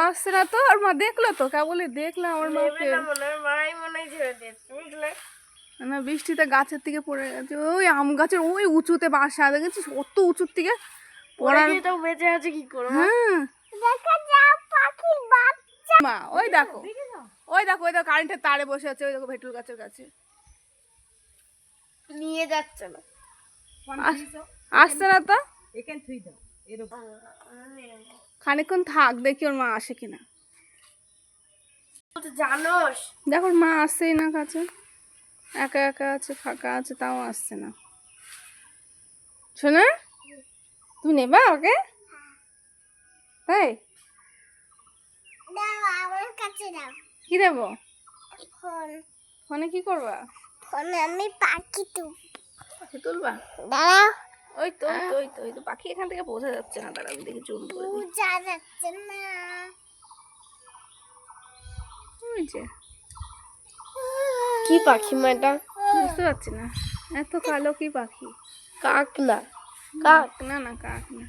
আসছে না তো, আর মা দেখলো তো, কেবলই দেখলাম আমার মাকে। না বৃষ্টিতে গাছের থেকে পড়ে গেছে, ওই আম গাছের ওই উঁচুতে বাসা, দেখেছিস অত উঁচুর থেকে পড়ার। বেঁচে আছে কি করে? হ্যাঁ মা ওই দেখো, ওই দেখো, ওই দেখো কারেন্টের তারে বসে আছে, ওই দেখো ভেটুল গাছের কাছে। নিয়ে যাচ্ছে না, আসছে না তো, খানিকক্ষণ থাক, দেখি ওর মা আসে কিনা। জানোস দেখো ওর মা আসছেই না কাছে, একা একা আছে, ফাঁকা আছে, তাও আসছে না। শোনা, তুমি নেবা ওকে? তাই কি দেবো? ফোনে কি করবা? আমি পাখি পাখি তুলবা? ওই তো ওই তো ওই তো ওই তো পাখি এখান থেকে বোঝা যাচ্ছে না, দাঁড়া আমি দেখি জুম করে দিই। যাচ্ছে না। ওই যে কি পাখি মা এটা? বুঝতে পারছি না, এত কালো কি পাখি? কাক না, কাক না, না কাক না।